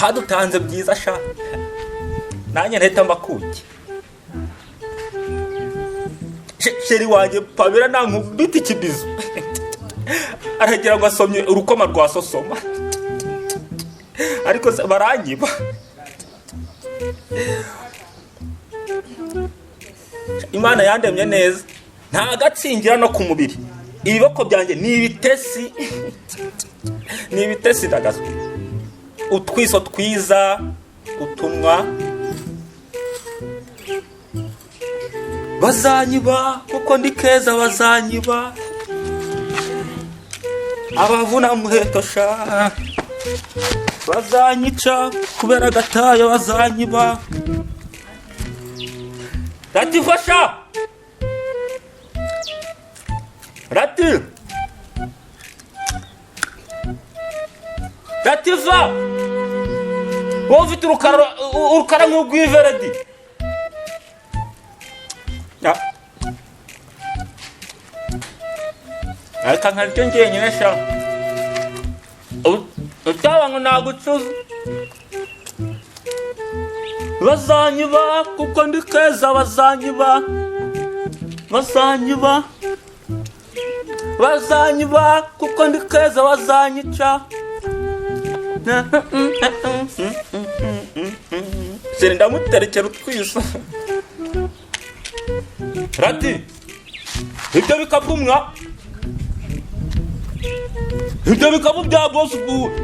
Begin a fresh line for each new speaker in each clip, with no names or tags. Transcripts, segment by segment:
badutanze byiza sha nanjye ntahita mbakuki sheri wanjye Pamela nankubita ikibizo aragira ngo asomye urukoma rwa sosoma ariko baranyiba Imana yandemye neza nta gatsingira no ku mubiri ibiboko byanjye ni ibitesi ndagazo utwiso twiza utumwa bazanyiba kuko ndi keza bazanyiba abavuna muheto sha bazanyica kubera gatayo bazanyiba RATIFA sha RATIFA wowe ufite urukara nk'urw'iveredi ariko nkaryo njyenyine sha utaba ngo nagucuza bazanyiba kuko ndi keza bazanyiba kuko ndi keza bazanyica seri ndamuterekera utwiso Rati ibyo bikavumwa ibyo bikavu bya boss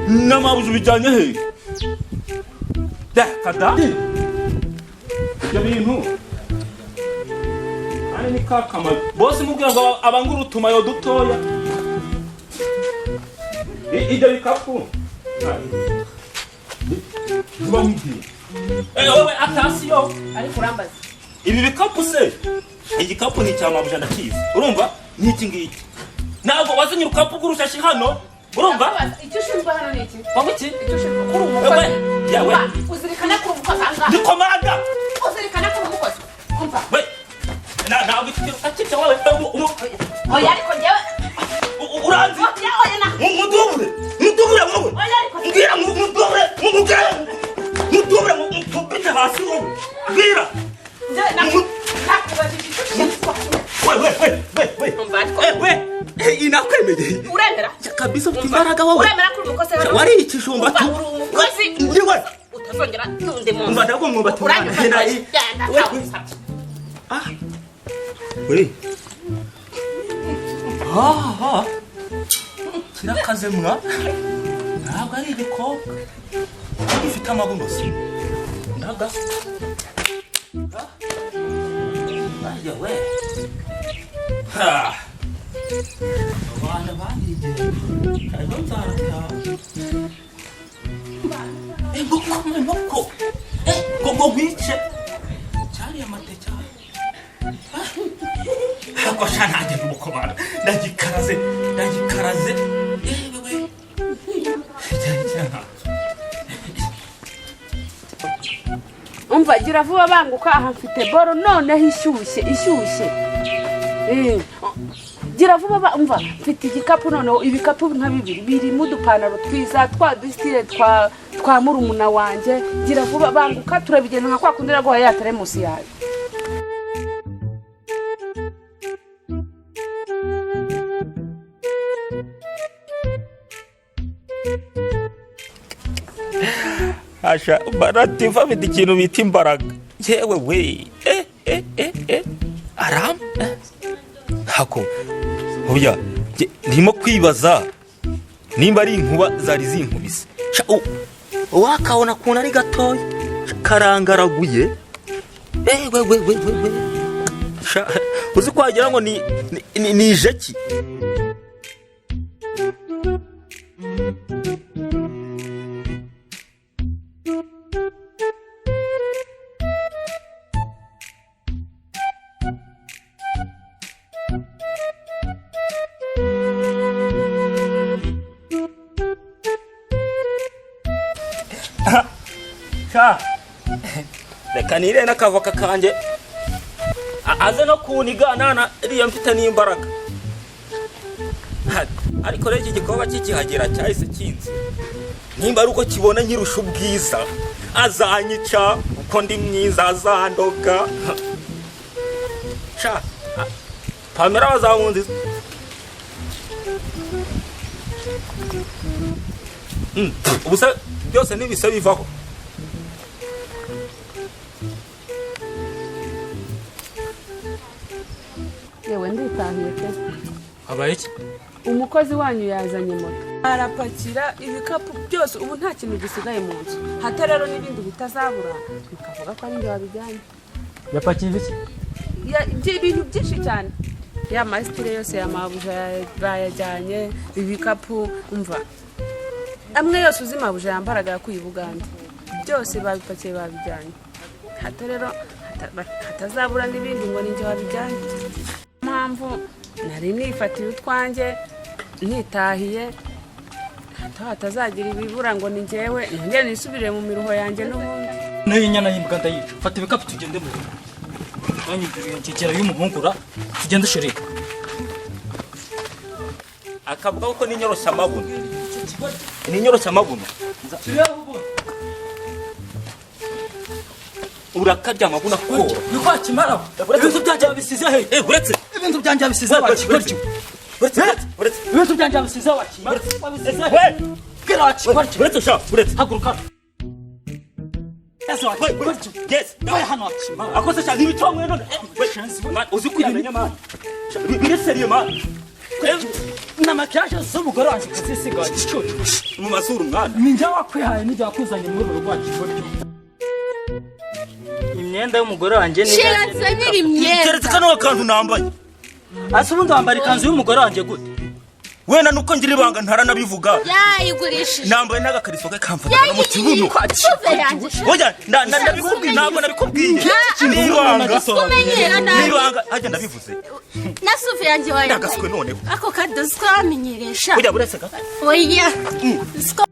n'amabuzi bijyanye he kada ibyo bintu ari ni kakama boss mubwira ngo abangura utumayo dutoya ibyo bikavu wowe atasiyo ari kurambaza ibi bikapu se igikapu ni cyamabuja ndakizi urumva n'iki ngiki ntabwo wazanye urukapu rw'urushashi hano urumva
icyo ushinzwe hano ni iki
wabiki
icyo ushinzwe kuri umukozi
yawe
uzirikana kuri umukozi ahangaha
ndi komanda
uzirikana kuri umukozi umva
we ntabwo akibye wawe
oya ariko njyewe
uranzi mudubure wowe mbwira mudubure mupite hasi wowe mbwira we inakwemeye
uremera
kabisa ufite imbaraga wowe
uremera kuri umukozi hano
wari ikijumba tu
umukozi
ndiwe
utazongera n'undi muntu
umva ndabwo mwumva tumana we kirakaze mwa ntabwo ari igikobwa gifite amabuno si ndaga ajya we abana banigeye kariho nzarata ngoko ngo wice cyari amateke ako shanage n'umukomanda ndagikaraze wewe
umva gira vuba banguka aha mfite boro noneho ishyushye gira vuba umva mfite igikapu noneho ibikapu nka bibiri birimo udupantaro twiza twa dusitire twa murumuna wanjye gira vuba banguka turabigenda nka kwa kundi raguha ya teremusi yawe
Asha RATIFA afite ikintu bita imbaraga yewe we aram hako oya ndimo kwibaza nimba ari inkuba zari zinkubise wakabona kuntu ari gatoya karangaraguye we uzi kwagira ngo ni ijeki reka nire n'akavoka kanjye aze no kunigana iriya mfite n'imbaraga ariko rero iki gikobwa kikihagera cyahise kinzi nimba ari uko kibona nkirusha ubwiza azanyica uko ndi mwiza azandoga sha Pamela bazamunzi ubusa byose nibise bivaho
yewe nditahiye pe
abaye iki
umukozi wanyu yazanye moto arapakira ibikapu byose ubu nta kintu gisigaye mu nzu hata rero n'ibindi bitazabura bikavuga ko ari njye wabijyanye
yapakiye iki
ibintu byinshi cyane ya masitire yose ya mabuja bayajyanye ibikapu umva amwe yose uzi mabuja yambaraga yakuye Buganda byose babipakiye babijyanye hata rero hatazabura n'ibindi ngo ninjye wabijyanye mpamvu nari nifatiye utwanjye nitahiye hatazagira ibibura ngo ni njyewe nongere nisubire mu miruho yanjye n'ubundi
nayo inyana y'imbwa ndayica fata ibikapu tugende mu banyigiriye nkekera y'umuhungura tugende shirika
akavuga ko ninyoroshya amabuno ninyoroshya amabuno urakajya amabuno akora
niko akimara ibintu byanjye babisize he
uretse
ibintu byanjye babisize wakikoryo
uretse
ibintu byanjye babisize wakimara babisize he kira wakikoryo
uretse sha uretse
haguruka Eso wakikoryo
yes
nawe hano wakimara
akose sha nibicomwe none uzi kwiyamenya man bire seriye man
na makiyaje z'umugore wanjye kuzisiga gicucu
mu mazuru mwana
ninjye wakwihaye n'ijya wakuzanye muri uru rwakikoryo imyenda y'umugore wanjye ni
shiratse nyiri imyenda
keretse kano kantu nambaye
ase ubundi wambara ikanzu y'umugore wanjye gute
wena nuko ngira ibanga ntaranabivuga
yayigurishije
nambaye n'agakariso ke kamfata mu kibuno oya ndabikubwiye ntabwo nabikubwiye nibanga
kumenyera nabi
nibanga ajya ndabivuze
na suve yanjye wayo
ndagaswe noneho
ako kadozi twamenyeresha
oya buretse ga
oya siko